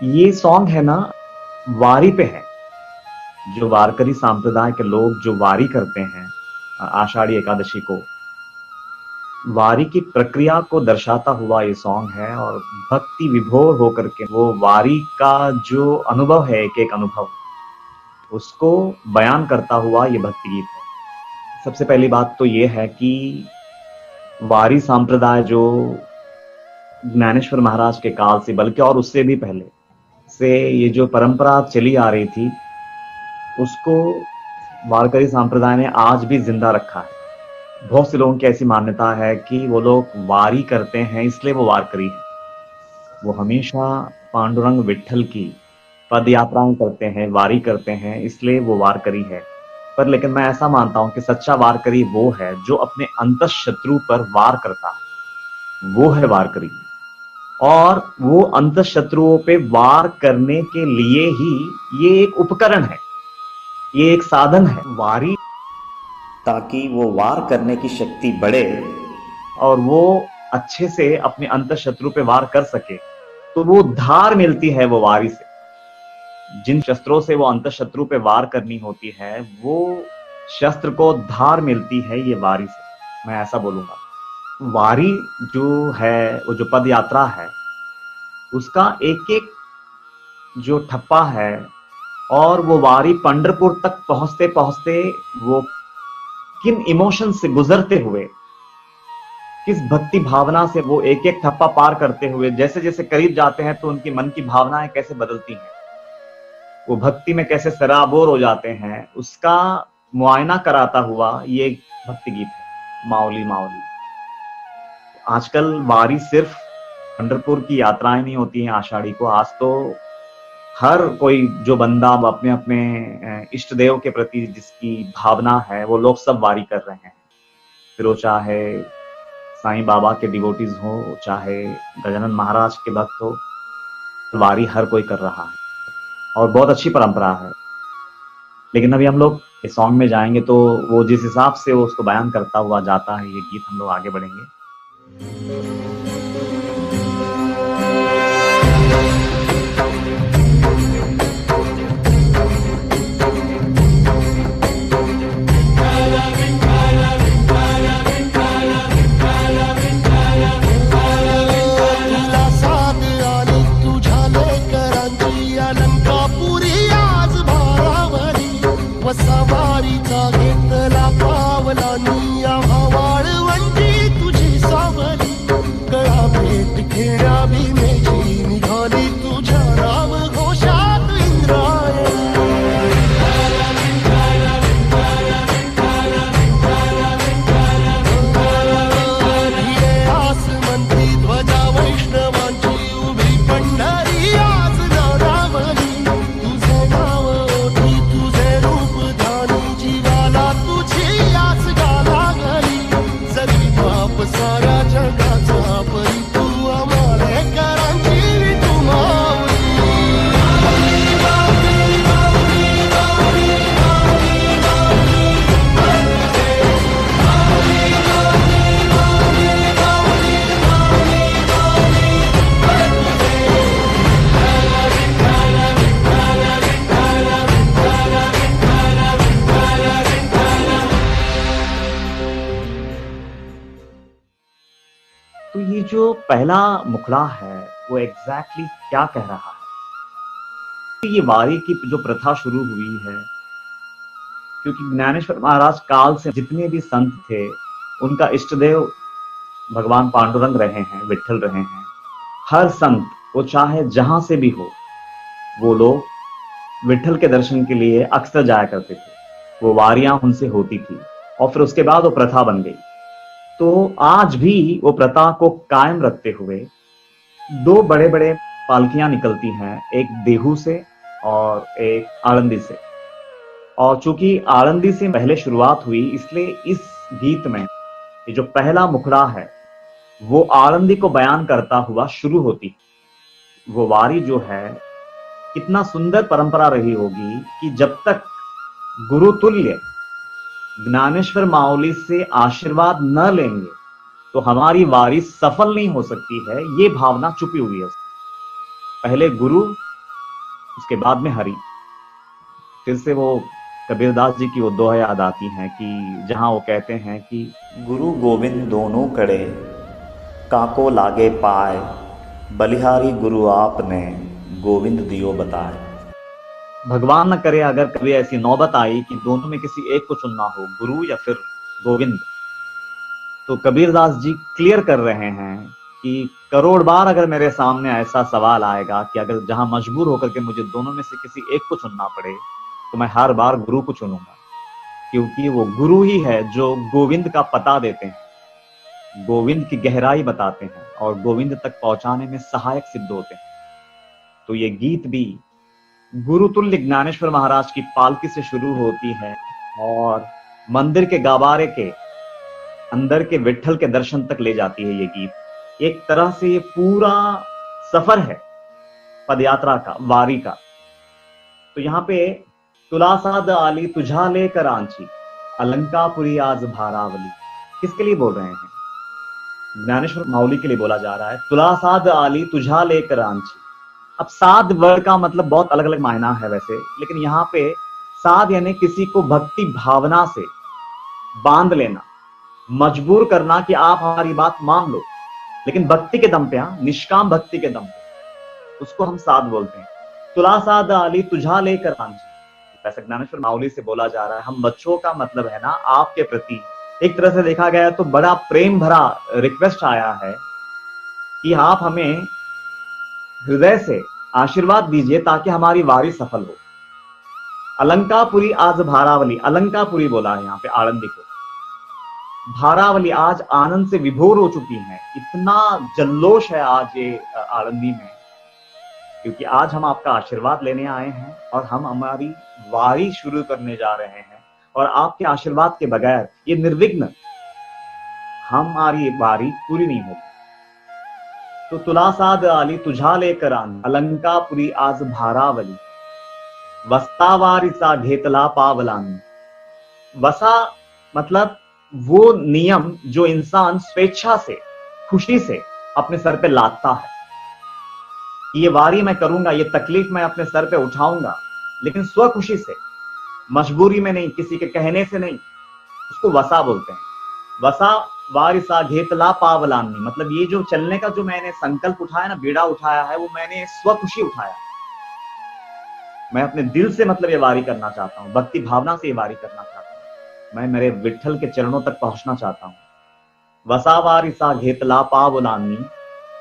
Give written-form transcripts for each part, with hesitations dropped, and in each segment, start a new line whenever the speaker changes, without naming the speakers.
ये सॉन्ग है ना, वारी पे है। जो वारकरी संप्रदाय के लोग जो वारी करते हैं आषाढ़ी एकादशी को, वारी की प्रक्रिया को दर्शाता हुआ ये सॉन्ग है। और भक्ति विभोर होकर के वो वारी का जो अनुभव है, एक एक अनुभव उसको बयान करता हुआ ये भक्ति गीत है। सबसे पहली बात तो ये है कि वारी संप्रदाय जो ज्ञानेश्वर महाराज के काल से, बल्कि और उससे भी पहले से ये जो परंपरा चली आ रही थी, उसको वारकरी संप्रदाय ने आज भी जिंदा रखा है। बहुत से लोगों की ऐसी मान्यता है कि वो लोग वारी करते हैं इसलिए वो वारकरी है। वो हमेशा पांडुरंग विट्ठल की पद यात्राएं करते हैं, वारी करते हैं, इसलिए वो वारकरी है। पर लेकिन मैं ऐसा मानता हूं कि सच्चा वारकरी वो है जो अपने अंतःशत्रु पर वार करता है, वो है वारकरी। और वो अंतःशत्रुओं पे वार करने के लिए ही ये एक उपकरण है, ये एक साधन है वारी, ताकि वो वार करने की शक्ति बढ़े और वो अच्छे से अपने अंतःशत्रु पे वार कर सके। तो वो धार मिलती है वो वारी से। जिन शस्त्रों से वो अंतःशत्रु पे वार करनी होती है, वो शस्त्र को धार मिलती है ये वारी से, मैं ऐसा बोलूंगा। वारी जो है, वो जो पद यात्रा है, उसका एक एक जो ठप्पा है, और वो वारी पंढरपुर तक पहुंचते पहुंचते वो किन इमोशन से गुजरते हुए, किस भक्ति भावना से वो एक एक ठप्पा पार करते हुए जैसे जैसे करीब जाते हैं तो उनकी मन की भावनाएं कैसे बदलती हैं, वो भक्ति में कैसे सराबोर हो जाते हैं, उसका मुआयना कराता हुआ ये भक्ति गीत है माउली माउली। आजकल वारी सिर्फ पंढरपुर की यात्राएं नहीं होती हैं आषाढ़ी को, आज तो हर कोई जो बंदा अपने अपने इष्ट देव के प्रति जिसकी भावना है, वो लोग सब वारी कर रहे हैं। फिर वो चाहे साईं बाबा के डिवोटीज हो, चाहे गजानन महाराज के भक्त हो, वारी हर कोई कर रहा है और बहुत अच्छी परंपरा है। लेकिन अभी हम लोग इस सॉन्ग में जाएंगे तो वो जिस हिसाब से वो उसको बयान करता हुआ जाता है ये गीत, हम लोग आगे बढ़ेंगे।
सवारीचा घेतला पावला निया वाळवंटी तुझी सावली, कळा भेट खेळ्या भीमेची निघाली तुझ्या राम घोषात इंद्रायणी। आसमंती ध्वजा वैष्णवांची उभी पंढरी आज गौरावली, तुझे नाव ओठी तुझे रूप जीवाला तुझी आस गाला गली, जरी बाप साऱ्या जगाचा परी तू आम्हाले करांची तू माऊली।
तो ये जो पहला मुखड़ा है वो एग्जैक्टली क्या कह रहा है? ये वारी की जो प्रथा शुरू हुई है, क्योंकि ज्ञानेश्वर महाराज काल से जितने भी संत थे, उनका इष्ट देव भगवान पांडुरंग रहे हैं, विट्ठल रहे हैं। हर संत वो चाहे जहां से भी हो, वो लोग विट्ठल के दर्शन के लिए अक्सर जाया करते थे। वो वारियां उनसे होती थी और फिर उसके बाद वो प्रथा बन गई। तो आज भी वो प्रथा को कायम रखते हुए दो बड़े बड़े पालकियां निकलती हैं, एक देहू से और एक आळंदी से। और चूंकि आळंदी से पहले शुरुआत हुई, इसलिए इस गीत में ये जो पहला मुखड़ा है वो आळंदी को बयान करता हुआ शुरू होती। वो वारी जो है, कितना सुंदर परंपरा रही होगी कि जब तक गुरुतुल्य ज्ञानेश्वर माउली से आशीर्वाद न लेंगे तो हमारी वारी सफल नहीं हो सकती है, ये भावना छुपी हुई है। पहले गुरु उसके बाद में हरि। फिर से वो कबीरदास जी की वो दोहा याद आती हैं कि जहां वो कहते हैं कि
गुरु गोविंद दोनों कड़े, काको लागे पाए, बलिहारी गुरु आपने, गोविंद दियो बताए।
भगवान न करे अगर कभी ऐसी नौबत आई कि दोनों में किसी एक को चुनना हो, गुरु या फिर गोविंद, तो कबीरदास जी क्लियर कर रहे हैं कि करोड़ बार अगर मेरे सामने ऐसा सवाल आएगा कि अगर जहां मजबूर होकर के मुझे दोनों में से किसी एक को चुनना पड़े, तो मैं हर बार गुरु को चुनूंगा, क्योंकि वो गुरु ही है जो गोविंद का पता देते हैं, गोविंद की गहराई बताते हैं और गोविंद तक पहुंचाने में सहायक सिद्ध होते हैं। तो ये गीत भी गुरुतुल्य ज्ञानेश्वर महाराज की पालकी से शुरू होती है और मंदिर के गाबारे के अंदर के विट्ठल के दर्शन तक ले जाती है। ये गीत एक तरह से ये पूरा सफर है पदयात्रा का, वारी का। तो यहाँ पे तुलासाद आली तुझा लेकर आंची, अलंकापुरी आज भारावली, किसके लिए बोल रहे हैं? ज्ञानेश्वर माउली के लिए बोला जा रहा है। तुलासाद आली तुझा लेकर आंची। अब साध वर्ड का मतलब बहुत अलग अलग मायना है वैसे, लेकिन यहाँ पे साध यानी किसी को भक्ति भावना से बांध लेना, मजबूर करना कि आप हमारी बात मान लो, लेकिन भक्ति के दम पे, निष्काम भक्ति के दम पे, उसको हम साध बोलते हैं। तुलासाद आली तुझा लेकर आंची, वैसे ज्ञानेश्वर माउली से बोला जा रहा है हम बच्चों का मतलब है ना आपके प्रति एक तरह से देखा गया तो बड़ा प्रेम भरा रिक्वेस्ट आया है कि आप हमें हृदय से आशीर्वाद दीजिए ताकि हमारी वारी सफल हो। अलंकापुरी आज भारावली, अलंकापुरी बोला है यहाँ पे आनंदी को, भारावली आज आनंद से विभोर हो चुकी हैं। इतना जल्लोष है आज ये आनंदी में, क्योंकि आज हम आपका आशीर्वाद लेने आए हैं और हम हमारी वारी शुरू करने जा रहे हैं, और आपके आशीर्वाद के बगैर ये निर्विघ्न हमारी वारी पूरी नहीं होगी। तो तुलासाद आली तुझा लेकर आन, अलंकापुरी आज भारावली, वस्तावारी सा घेतला पावलानी। वसा मतलब वो नियम जो इंसान स्वेच्छा से, खुशी से अपने सर पे लादता है। ये वारी मैं करूंगा, ये तकलीफ मैं अपने सर पे उठाऊंगा, लेकिन स्वखुशी से, मजबूरी में नहीं, किसी के कहने से नहीं, उसको वसा बोलते हैं। वसा वारिसा घेतला पावलानी, मतलब ये जो चलने का जो मैंने संकल्प उठाया ना, बीड़ा उठाया है, वो मैंने स्वखुशी उठाया। मैं अपने दिल से मतलब ये वारी करना चाहता हूँ, भक्ति भावना से ये वारी करना चाहता हूँ, मैं मेरे विट्ठल के चरणों तक पहुंचना चाहता हूँ। वसा वारिसा घेतला पावलानी,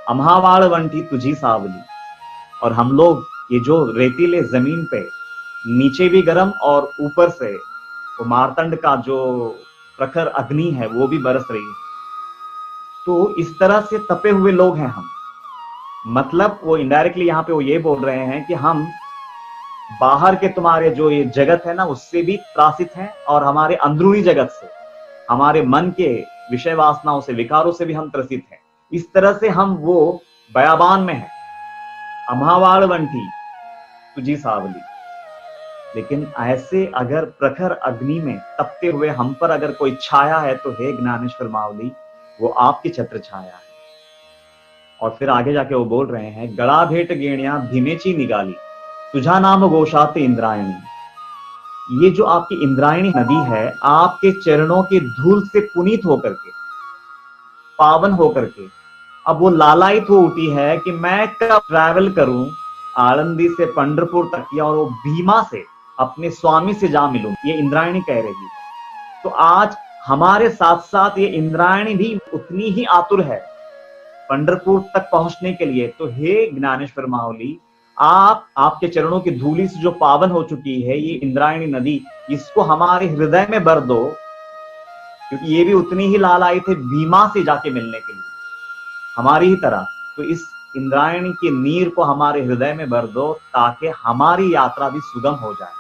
अम्हावाड़ वंटी तुझी सावली। और हम लोग ये जो रेतीले जमीन पे नीचे भी गर्म और ऊपर से वो मारतंड का जो प्रखर अग्नि है वो भी बरस रही है, तो इस तरह से तपे हुए लोग हैं हम। मतलब वो इनडायरेक्टली यहाँ पे वो ये बोल रहे हैं कि हम बाहर के तुम्हारे जो ये जगत है ना उससे भी त्रासित हैं, और हमारे अंदरूनी जगत से, हमारे मन के विषय वासनाओं से, विकारों से भी हम त्रसित हैं। इस तरह से हम वो बयाबान में हैं, अम्हावाड़ वंटी तुझी सावली। लेकिन ऐसे अगर प्रखर अग्नि में तपते हुए हम पर अगर कोई छाया है तो हे ज्ञानेश्वर मावली, वो आपकी छत्र छाया है। और फिर आगे जाके वो बोल रहे हैं, गड़ा भेट गेणिया धीमेची निगाली, तुझा नाम गोशाते इंद्रायणी। ये जो आपकी इंद्रायणी नदी है, आपके चरणों की धूल से पुनीत होकर के, पावन होकर के, अब वो लालायित हो उठी है कि मैं कब ट्रैवल करूं आळंदी से पंढरपुर तक, या और वो भीमा से अपने स्वामी से जा मिलूं, ये इंद्रायणी कह रही है। तो आज हमारे साथ साथ ये इंद्रायणी भी उतनी ही आतुर है पंढरपुर तक पहुंचने के लिए। तो हे ज्ञानेश्वर मावली, आप आपके चरणों की धूली से जो पावन हो चुकी है ये इंद्रायणी नदी, इसको हमारे हृदय में भर दो, क्योंकि ये भी उतनी ही लालायित है भीमा से जाके मिलने के लिए, हमारी ही तरह। तो इस इंद्रायणी की नीर को हमारे हृदय में भर दो, ताकि हमारी यात्रा भी सुगम हो जाए,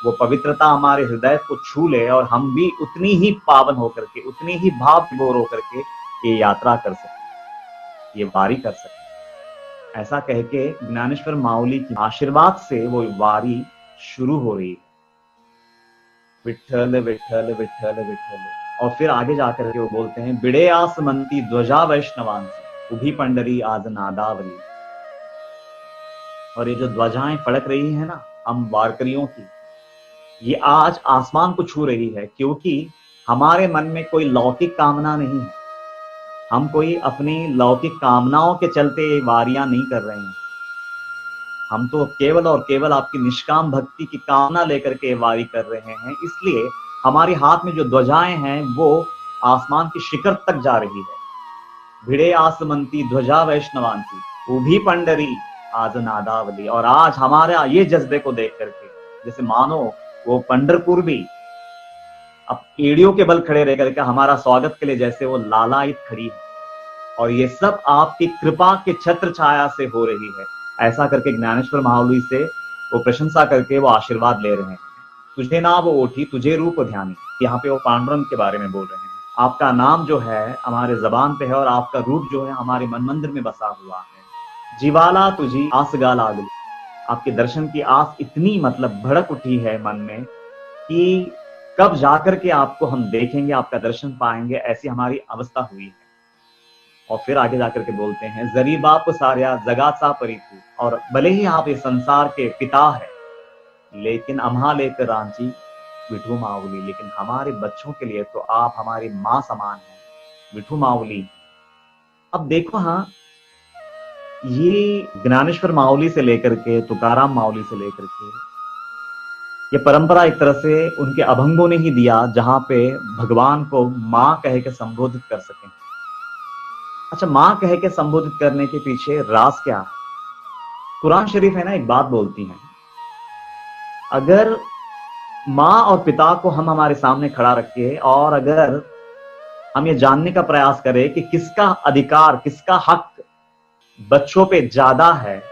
वो पवित्रता हमारे हृदय को छू ले और हम भी उतनी ही पावन होकर के, उतनी ही भाव विभोर होकर के ये यात्रा कर सके, ये वारी कर सके। ऐसा कह के ज्ञानेश्वर माउली के आशीर्वाद से वो वारी शुरू हो रही है। विठ्ठल विठ्ठल विठ्ठल विठ्ठल। और फिर आगे जाकर के वो बोलते हैं, बिड़े आसमंती ध्वजा वैष्णवांसी, उभी पंडरी आज नादावली। और ये जो ध्वजाएं फड़क रही है ना हम वारकरियों की, ये आज आसमान को छू रही है, क्योंकि हमारे मन में कोई लौकिक कामना नहीं है। हम कोई अपनी लौकिक कामनाओं के चलते ये वारियां नहीं कर रहे हैं। हम तो केवल और केवल आपकी निष्काम भक्ति की कामना लेकर के वारी कर रहे हैं। इसलिए हमारे हाथ में जो ध्वजाएं हैं वो आसमान की शिखर तक जा रही है। भिड़े आसमंती ध्वजा वैष्णवांती, उभी पंडरी आज नादावली। और आज हमारे ये जज्बे को देख करके जैसे मानो वो पंढरपुर भी अब एड़ियों के बल खड़े रह करके हमारा स्वागत के लिए जैसे वो लालायित खड़ी है। और ये सब आपकी कृपा के छत्र छाया से हो रही है। ऐसा करके ज्ञानेश्वर महावली से वो प्रशंसा करके वो आशीर्वाद ले रहे हैं। तुझे ना वो ओठी तुझे रूप ध्यानी, यहाँ पे वो पांडुरंग के बारे में बोल रहे हैं। आपका नाम जो है हमारे जबान पे है और आपका रूप जो है हमारे मन मंदिर में बसा हुआ है। जीवाला तुझी आस गा लागली, आपके दर्शन की आस इतनी मतलब भड़क उठी है मन में कि कब जाकर के आपको हम देखेंगे, आपका दर्शन पाएंगे, ऐसी हमारी अवस्था हुई है। और फिर आगे जाकर के बोलते हैं जरी बाप सार्या जगात सा परितु, और भले ही आप इस संसार के पिता है लेकिन अम्हा लेकर रांची विठू मावली, लेकिन हमारे बच्चों के लिए तो आप हमारी माँ समान हैं विठू मावली। अब देखो हाँ, ये ज्ञानेश्वर मावली से लेकर के तुकाराम मावली से लेकर के ये परंपरा एक तरह से उनके अभंगों ने ही दिया, जहां पे भगवान को माँ कह के संबोधित कर सकें। अच्छा, माँ कह के संबोधित करने के पीछे राज क्या है? कुरान शरीफ है ना, एक बात बोलती है, अगर माँ और पिता को हम हमारे सामने खड़ा रखे और अगर हम ये जानने का प्रयास करें कि किसका अधिकार, किसका हक बच्चों पे ज्यादा है,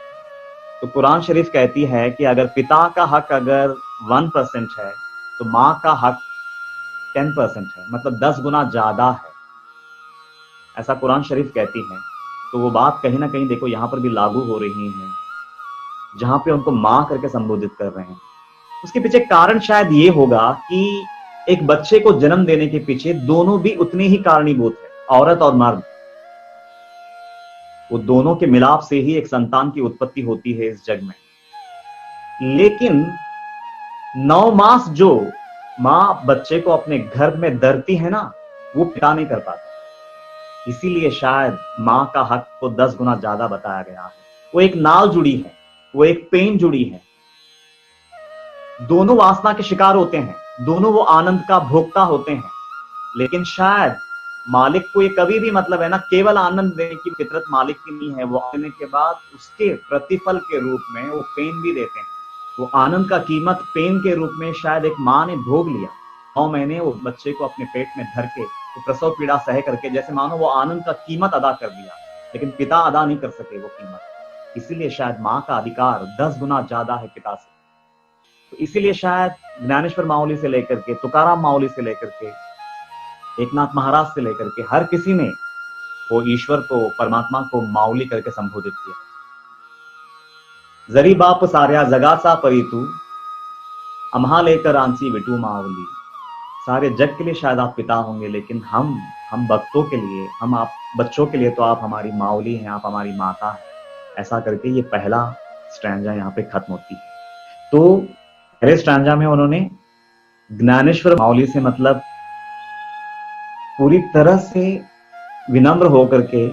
तो कुरान शरीफ कहती है कि अगर पिता का हक अगर 1% है तो माँ का हक 10% है, मतलब 10 गुना ज्यादा है, ऐसा कुरान शरीफ कहती है। तो वो बात कहीं ना कहीं देखो यहाँ पर भी लागू हो रही है, जहां पे उनको माँ करके संबोधित कर रहे हैं। उसके पीछे कारण शायद ये होगा कि एक बच्चे को जन्म देने के पीछे दोनों भी उतने ही कारणीभूत है, औरत और मर्द। वो दोनों के मिलाप से ही एक संतान की उत्पत्ति होती है इस जग में। लेकिन 9 मास जो माँ बच्चे को अपने गर्भ में धरती है ना, वो पिता नहीं कर पाता। इसीलिए शायद माँ का हक को 10 गुना ज्यादा बताया गया है। वो एक नाल जुड़ी है, वो एक पेन जुड़ी है, दोनों वासना के शिकार होते हैं, दोनों वो आनंद का भोक्ता होते हैं। लेकिन शायद मालिक को ये कभी भी मतलब है ना, केवल आनंद देने की फितरत मालिक की नहीं है। वो आने के बाद उसके प्रतिफल के रूप में वो पेन भी देते हैं। वो आनंद का कीमत पेन के रूप में शायद एक माँ ने भोग लिया। 9 महीने वो बच्चे को अपने पेट में धर के वो प्रसव पीड़ा सह करके जैसे मानो वो आनंद का कीमत अदा कर दिया, लेकिन पिता अदा नहीं कर सके वो कीमत। इसीलिए शायद माँ का अधिकार 10 गुना ज्यादा है पिता से। तो इसीलिए शायद ज्ञानेश्वर मावली से लेकर के तुकाराम मावली से लेकर के एकनाथ महाराज से लेकर के हर किसी ने वो ईश्वर को, परमात्मा को मावली करके संबोधित किया। जरी बाप सार्या जगा सा परितु, अम्हा लेकर आंसी विटू मावली। सारे जग के लिए शायद आप पिता होंगे, लेकिन हम भक्तों के लिए, हम आप बच्चों के लिए तो आप हमारी मावली हैं, आप हमारी माता हैं। ऐसा करके ये पहला स्ट्रैंजा यहाँ पे खत्म होती है। तो पहले स्ट्रैंजा में उन्होंने ज्ञानेश्वर मावली से मतलब पूरी तरह से विनम्र होकर के,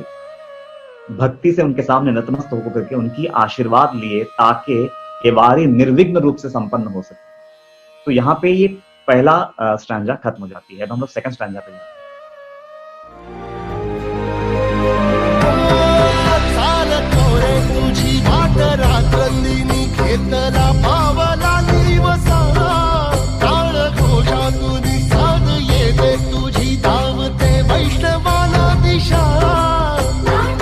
भक्ति से उनके सामने नतमस्तक होकर के उनकी आशीर्वाद लिए, ताकि ये वारी निर्विघ्न रूप से संपन्न हो सके। तो यहाँ पे ये पहला स्ट्रैंजा खत्म हो जाती है। अब हम लोग सेकंड स्ट्रैंजा पे जाते हैं।
तुझी वाट रात्रंदिनी खेतला पावला दिवसा, काळ घोषातून साध येते तुझी धावते वैष्णवाला दिशा।
वाट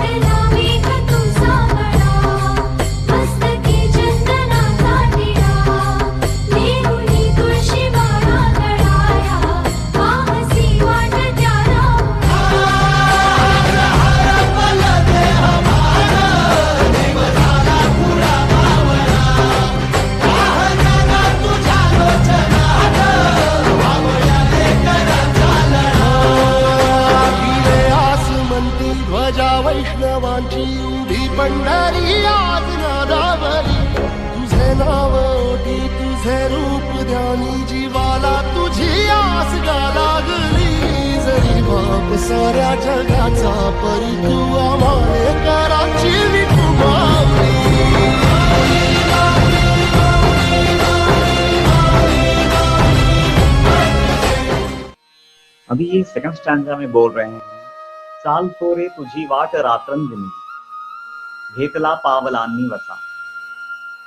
साऱ्या जगाचा परी तू आम्हाले कराची विठुमाऊली.
अभी ये सेकंड स्टैंजा में बोल रहे हैं, चाल तोरे तुझी वाट रात्रंदिनी घेतला पावलानी वसा.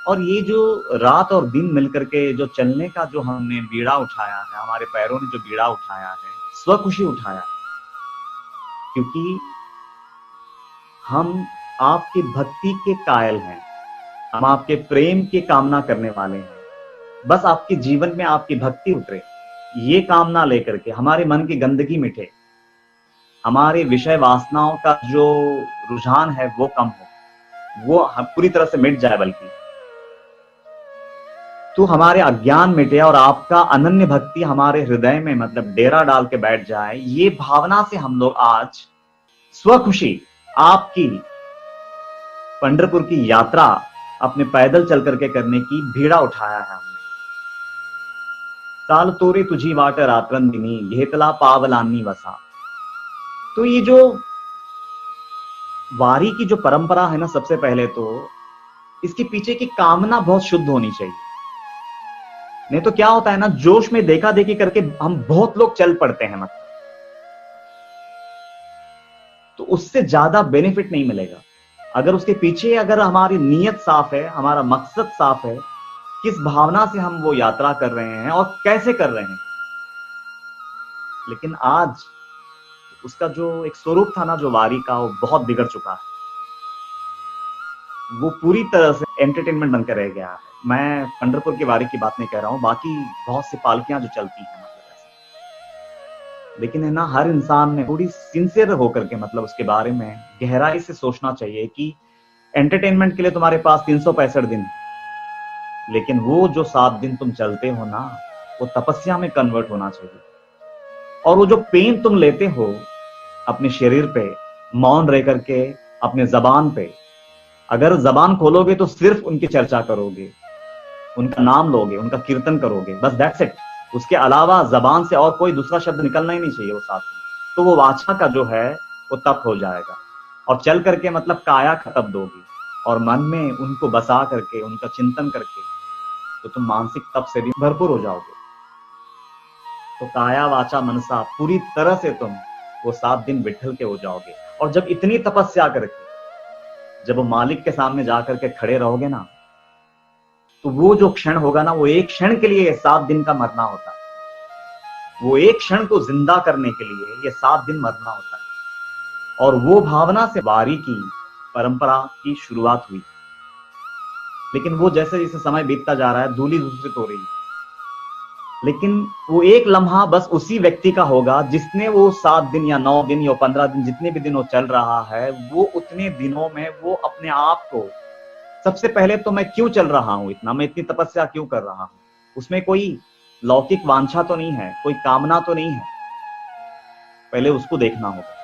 और ये जो रात और दिन मिलकर के जो चलने का जो हमने बीड़ा उठाया है, हमारे पैरों ने जो बीड़ा उठाया है, स्वखुशी उठाया, क्योंकि हम आपकी भक्ति के कायल हैं, हम आपके प्रेम की कामना करने वाले हैं. बस आपके जीवन में आपकी भक्ति उतरे, ये कामना लेकर के हमारे मन की गंदगी मिटे, हमारे विषय वासनाओं का जो रुझान है वो कम हो, वो पूरी तरह से मिट जाए, बल्कि तो हमारे अज्ञान मिटे और आपका अनन्य भक्ति हमारे हृदय में मतलब डेरा डाल के बैठ जाए. ये भावना से हम लोग आज स्वखुशी आपकी पंढरपुर की यात्रा अपने पैदल चल करके करने की भीड़ा उठाया है हमने. चाल तोरे तुझी वाट रात्रंदिनी घेतला पावलानी वसा. तो ये जो वारी की जो परंपरा है ना, सबसे पहले तो इसके पीछे की कामना बहुत शुद्ध होनी चाहिए. नहीं तो क्या होता है ना, जोश में देखा देखी करके हम बहुत लोग चल पड़ते हैं, मतलब तो उससे ज्यादा बेनिफिट नहीं मिलेगा. अगर उसके पीछे अगर हमारी नीयत साफ है, हमारा मकसद साफ है, किस भावना से हम वो यात्रा कर रहे हैं और कैसे कर रहे हैं. लेकिन आज उसका जो एक स्वरूप था ना जो वारी का, वो बहुत बिगड़ चुका है. वो पूरी तरह से एंटरटेनमेंट बनकर रह गया है. मैं पंढरपुर की वारी की बात नहीं कह रहा हूं, बाकी बहुत सी पालकियां जो चलती हैं मतलब ऐसे. लेकिन है ना, हर इंसान ने थोड़ी सिंसियर होकर के मतलब उसके बारे में गहराई से सोचना चाहिए कि एंटरटेनमेंट के लिए तुम्हारे पास 365 दिन, लेकिन वो जो 7 दिन तुम चलते हो ना, वो तपस्या में कन्वर्ट होना चाहिए. और वो जो पेन तुम लेते हो अपने शरीर पे, मौन रह करके अपने जबान पे, अगर जबान खोलोगे तो सिर्फ उनकी चर्चा करोगे, उनका नाम लोगे, उनका कीर्तन करोगे, बस दैट्स इट. उसके अलावा जबान से और कोई दूसरा शब्द निकलना ही नहीं चाहिए वो साथ में. तो वो वाचा का जो है वो तप हो जाएगा. और चल करके मतलब काया का तप दोगी और मन में उनको बसा करके, उनका चिंतन करके, तो तुम मानसिक तप से भी भरपूर हो जाओगे. तो काया वाचा मनसा पूरी तरह से तुम वो 7 दिन विठल के हो जाओगे. और जब इतनी तपस्या करके जब वो मालिक के सामने जाकर के खड़े रहोगे ना, तो वो जो क्षण होगा ना, वो एक क्षण के लिए 7 दिन का मरना होता है. वो एक क्षण को जिंदा करने के लिए ये 7 दिन मरना होता है. और वो भावना से वारी की परंपरा की शुरुआत हुई. लेकिन वो जैसे जैसे समय बीतता जा रहा है, धूली दूसरी हो रही है. लेकिन वो एक लम्हा बस उसी व्यक्ति का होगा जिसने वो 7 दिन या 9 दिन या 15 दिन, जितने भी दिन वो चल रहा है, वो उतने दिनों में वो अपने आप को, सबसे पहले तो मैं क्यों चल रहा हूं इतना, मैं इतनी तपस्या क्यों कर रहा हूं, उसमें कोई लौकिक वांछा तो नहीं है, कोई कामना तो नहीं है, पहले उसको देखना होगा.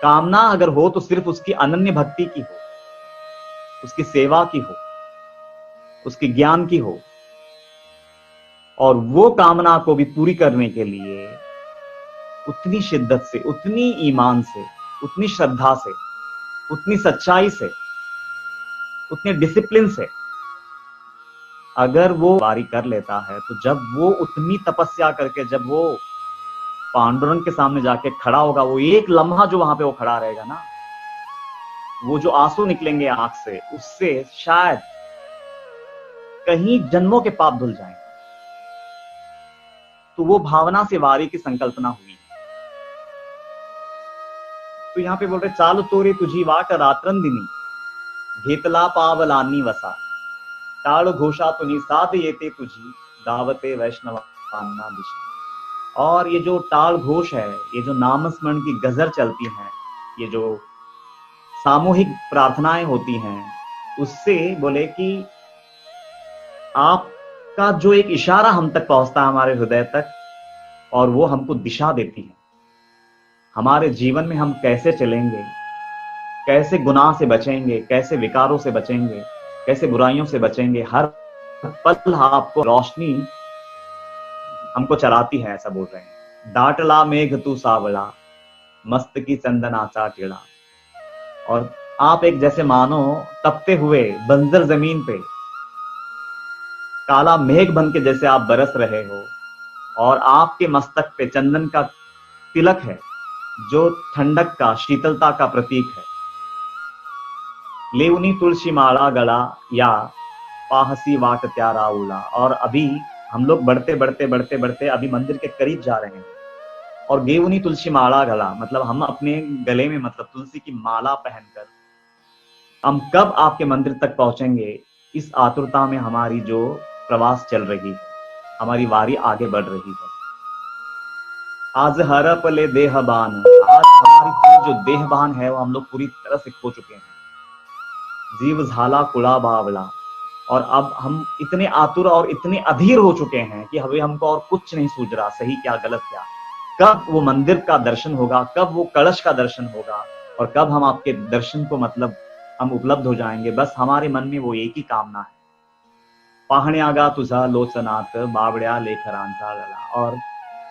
कामना अगर हो तो सिर्फ उसकी अनन्य भक्ति की हो, उसकी सेवा की हो, उसकी ज्ञान की हो. और वो कामना को भी पूरी करने के लिए उतनी शिद्दत से, उतनी ईमान से, उतनी श्रद्धा से, उतनी सच्चाई से, उतने डिसिप्लिन से अगर वो वारी कर लेता है, तो जब वो उतनी तपस्या करके जब वो पांडुरंग के सामने जाके खड़ा होगा, वो एक लम्हा जो वहां पे वो खड़ा रहेगा ना, वो जो आंसू निकलेंगे आंख से, उससे शायद कहीं जन्मों के पाप धुल जाएंगे. तो वो भावना से वारी की संकल्पना हुई. तो यहां पे बोल रहे, चाल तोरे तुझी वाट रात्रंदिनी घेतला पावलानी वसा, टाळ घोषा तुनी साध येते तुझी दावते वैष्णवांना दिशा. और ये जो टाल घोष है, ये जो नामस्मरण की गजर चलती है, ये जो सामूहिक प्रार्थनाएं होती हैं, उससे बोले कि आपका जो एक इशारा हम तक पहुंचता है, हमारे हृदय तक, और वो हमको दिशा देती है. हमारे जीवन में हम कैसे चलेंगे, कैसे गुनाह से बचेंगे, कैसे विकारों से बचेंगे, कैसे बुराइयों से बचेंगे, हर पल आपको रोशनी हमको चलाती है. ऐसा बोल रहे हैं. डाटला मेघ तू सावला मस्त की चंदनाचा टीड़ा। और आप एक जैसे मानो तपते हुए बंजर जमीन पे काला मेघ बन के जैसे आप बरस रहे हो, और आपके मस्तक पे चंदन का तिलक है जो ठंडक का, शीतलता का प्रतीक है। लेवनी तुलसी माला गला या पाहसी वाट त्यारा उला। और अभी हम लोग बढ़ते बढ़ते बढ़ते बढ़ते अभी मंदिर के करीब जा रहे हैं, और गेवनी तुलसी माला गला मतलब हम अपने गले में मतलब तुलसी की माला पहनकर हम कब आपके मंदिर तक पहुंचेंगे, इस आतुरता में हमारी जो प्रवास चल रही है, हमारी वारी आगे बढ़ रही है। आज हरपले देहबान, आज हमारी पूरी जो देहबान है वो हम लोग पूरी तरह से खो चुके हैं। जीव झाला कुड़ा बावला। और अब हम इतने आतुर और इतने अधीर हो चुके हैं कि अभी हमको और कुछ नहीं सूझ रहा, सही क्या गलत क्या। कब वो मंदिर का दर्शन होगा, कब वो कलश का दर्शन होगा, और कब हम आपके दर्शन को मतलब हम उपलब्ध हो जाएंगे। बस हमारे मन में वो एक ही कामना है, पाहण्यागा तुझा लोचनात बावड्या लेखरांचा गला। और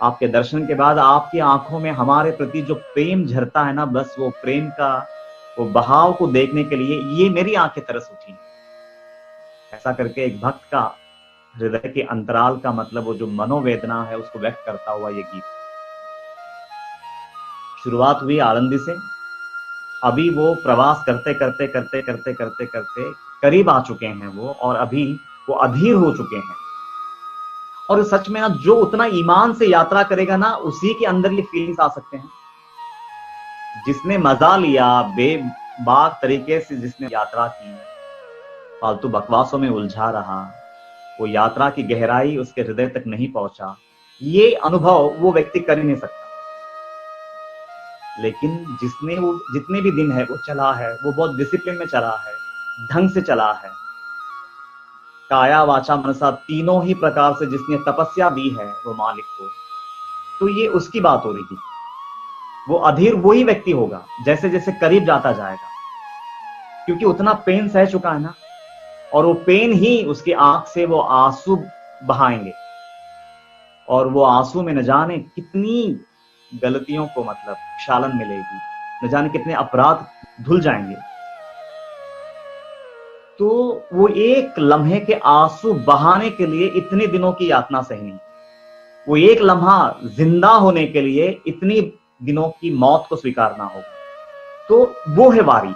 आपके दर्शन के बाद आपकी आंखों में हमारे प्रति जो प्रेम झरता है ना, बस वो प्रेम का वो बहाव को देखने के लिए ये मेरी आंखें तरस उठी। ऐसा करके एक भक्त का हृदय के अंतराल का मतलब वो जो मनोवेदना है उसको व्यक्त करता हुआ ये गीत। शुरुआत हुई आळंदी से, अभी वो प्रवास करते करते करते करते करते करते करीब आ चुके हैं वो, और अभी वो अधीर हो चुके हैं। और सच में ना, जो उतना ईमान से यात्रा करेगा ना, उसी के अंदर ये फीलिंग्स आ सकते हैं। जिसने मजा लिया, बेबाक तरीके से जिसने यात्रा की, फालतू बकवासों में उलझा रहा, वो यात्रा की गहराई उसके हृदय तक नहीं पहुंचा, ये अनुभव वो व्यक्ति कर ही नहीं सकता। लेकिन जिसने वो जितने भी दिन है वो चला है, वो बहुत डिसिप्लिन में चला है, ढंग से चला है, काया वाचा मनसा तीनों ही प्रकार से जिसने तपस्या दी है वो मालिक को, तो ये उसकी बात हो रही थी। वो अधीर वही व्यक्ति होगा जैसे जैसे करीब जाता जाएगा, क्योंकि उतना पेन सह चुका है ना, और वो पेन ही उसकी आंख से वो आंसू बहाएंगे, और वो आंसू में न जाने कितनी गलतियों को मतलब क्षालन मिलेगी, न जाने कितने अपराध धुल जाएंगे। तो वो एक लम्हे के आंसू बहाने के लिए इतने दिनों की यातना सहनी, वो एक लम्हा जिंदा होने के लिए इतनी दिनों की मौत को स्वीकारना होगा। तो वो है वारी।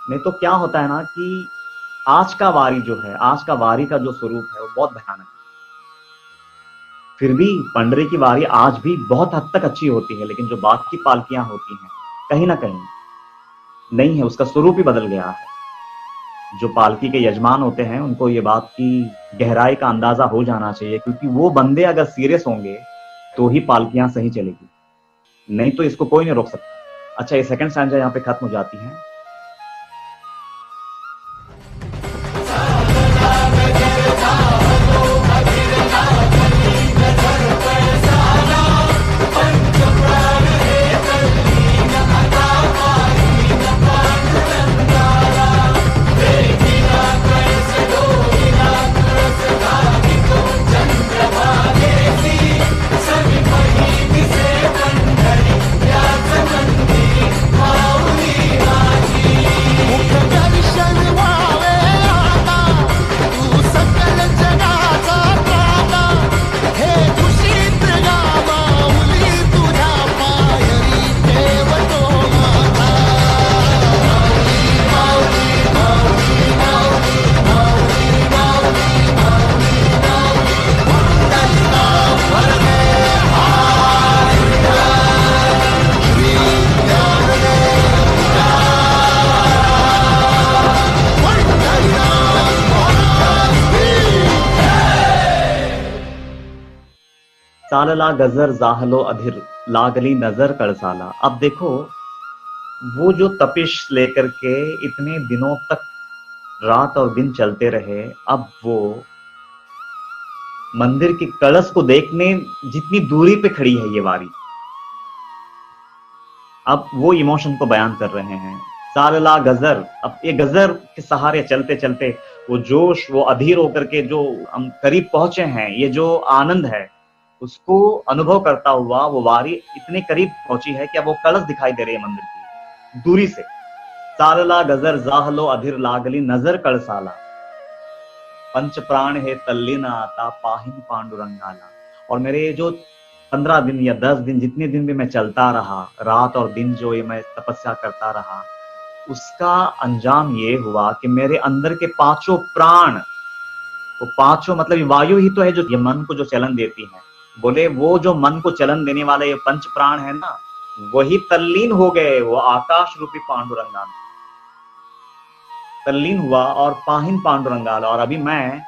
नहीं तो क्या होता है ना कि आज का वारी जो है, आज का वारी का जो स्वरूप है वो बहुत भयानक है। फिर भी पंडरी की वारी आज भी बहुत हद तक अच्छी होती है, लेकिन जो बाकी पालकियां होती हैं कहीं ना कहीं नहीं है, उसका स्वरूप ही बदल गया है। जो पालकी के यजमान होते हैं उनको ये बात की गहराई का अंदाजा हो जाना चाहिए, क्योंकि वो बंदे अगर सीरियस होंगे तो ही पालकियां सही चलेगी, नहीं तो इसको कोई नहीं रोक सकता। अच्छा, ये सेकंड स्टैंजा यहाँ पे खत्म हो जाती है।
दर्शन व्हावे आता, तू सकल जगाचा त्राता, हे कुशीत गा माऊली तुझ्या पायरी ठेवतो माझा। माऊली माऊली माऊली माऊली माऊली माऊली माऊली पंढरीला वरदे आर्या श्री ज्ञानदेव
चालला गजर जाहलो अधीर, लागली नजर कळसाला। अब देखो, वो जो तपिश लेकर के इतने दिनों तक रात और दिन चलते रहे, अब वो मंदिर के कलश को देखने जितनी दूरी पे खड़ी है ये वारी, अब वो इमोशन को बयान कर रहे हैं। चालला गजर, अब ये गजर के सहारे चलते चलते वो जोश, वो अधीर होकर के जो हम करीब पहुंचे हैं, ये जो आनंद है, उसको अनुभव करता हुआ वो वारी इतने करीब पहुंची है कि अब वो कलश दिखाई दे रही है मंदिर की दूरी से। सालला गजर जाहलो अधीर लागली नजर कळसाला, पंच प्राण है तल्लीन आता पाहिन पांडुरंगाला। और मेरे जो 15 दिन या 10 दिन जितने दिन भी मैं चलता रहा, रात और दिन जो ये मैं तपस्या करता रहा, उसका अंजाम ये हुआ कि मेरे अंदर के पांचों प्राण, वो पांचों मतलब ये वायु ही तो है जो ये मन को जो चलन देती है। बोले वो जो मन को चलन देने वाला ये पंच प्राण है ना, वही तल्लीन हो गए वो आकाश रूपी पांडुरंगा में तल्लीन हुआ और पाहिन पांडुरंगाला। और अभी मैं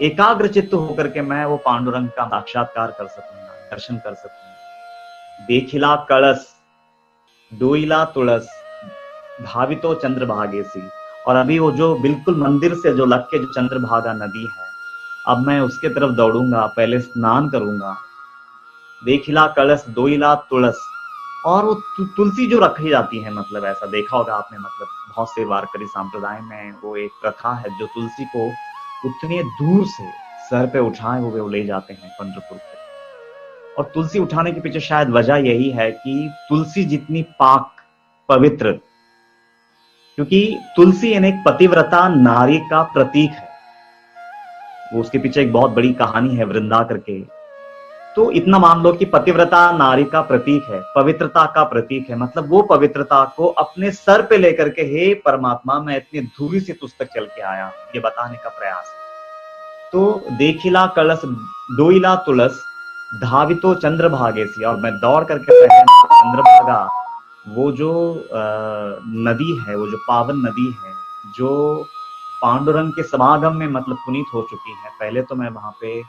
एकाग्र चित्त होकर के मैं वो पांडुरंग का साक्षात्कार कर सकूंगा, दर्शन कर सकूंगा। देखिला कळस डोईला तुळस धावितो चंद्रभागेसी। और अभी वो जो बिल्कुल मंदिर से जो लग के जो चंद्रभागा नदी है, अब मैं उसके तरफ दौड़ूंगा, पहले स्नान करूंगा। देखिला कळस डोईला तुळस। और वो तुलसी जो रखी जाती है, मतलब ऐसा देखा होगा आपने, मतलब बहुत से वारकरी संप्रदाय में वो एक प्रथा है जो तुलसी को उतने दूर से सर पे उठाए हुए वो ले जाते हैं पंढरपुर को। और तुलसी उठाने के पीछे शायद वजह यही है कि तुलसी जितनी पाक पवित्र, क्योंकि तुलसी यानी एक पतिव्रता नारी का प्रतीक है। वो उसके पीछे एक बहुत बड़ी कहानी है वृंदा करके। तो इतना मान लो कि पतिव्रता नारी का प्रतीक है, पवित्रता का प्रतीक है। मतलब वो पवित्रता को अपने सर पे लेकर के, हे परमात्मा मैं इतनी दूरी से तुझ तक चल के आया, ये बताने का प्रयास है। तो देखिला कलश डोईला तुलस धावितो चंद्रभागेसी। और मैं दौड़ करके पहले चंद्रभागा, वो जो नदी है, वो जो पावन नदी है जो पांडुरंग के समागम में मतलब पुनीत हो चुकी है, पहले तो मैं वहां पे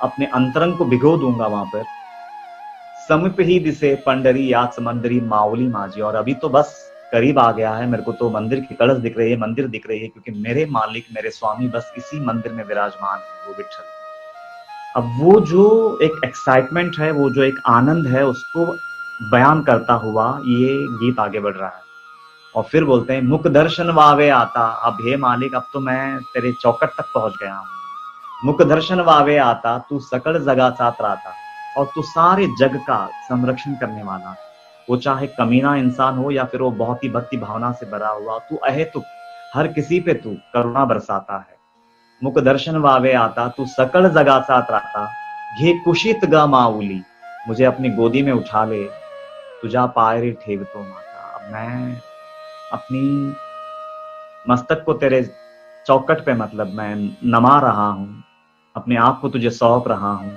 अपने अंतरंग को भिगो दूंगा वहां पर। समीप ही दिसे पंडरी याद समंदरी माउली माजी। और अभी तो बस करीब आ गया है, मेरे को तो मंदिर की कलश दिख रही है, मंदिर दिख रही है, क्योंकि मेरे मालिक मेरे स्वामी बस इसी मंदिर में विराजमान है, वो विठल। अब वो जो एक एक्साइटमेंट है, वो जो एक आनंद है, उसको बयान करता हुआ ये गीत आगे बढ़ रहा है। और फिर बोलते हैं मुख दर्शन वावे आता। अब हे मालिक, अब तो मैं तेरे चौकट तक पहुंच गया हूं। मुख दर्शन वावे आता, तू सकल जगाचा त्राता। और तू सारे जग का संरक्षण करने वाला, वो चाहे कमीना इंसान हो या फिर वो बहुत ही भक्ति भावना से भरा हुआ, तू अहेतुक हर किसी पे तू करुणा बरसाता है। मुख दर्शन वावे आता, तू सकल जगाचा त्राता। घे कुशित ग माऊली, मुझे अपनी गोदी में उठा ले, तुझा पायरे ठेवतो माता। अब मैं अपनी मस्तक को तेरे चौकट पे मतलब मैं नमा रहा हूं, अपने आप को तुझे सौंप रहा हूं।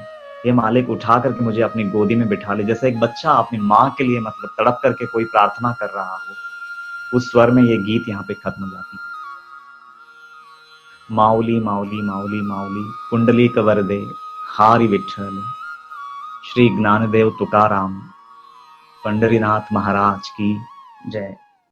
ये मालिक उठा करके मुझे अपनी गोदी में बिठा ले। जैसे एक बच्चा अपनी माँ के लिए मतलब तड़प करके कोई प्रार्थना कर रहा हो, उस स्वर में ये गीत यहाँ पे खत्म हो जाती है। माऊली माऊली माऊली माऊली कुंडलीक वरदे हारी विठ्ठल। श्री ज्ञानदेव तुकाराम पंढरीनाथ महाराज की जय।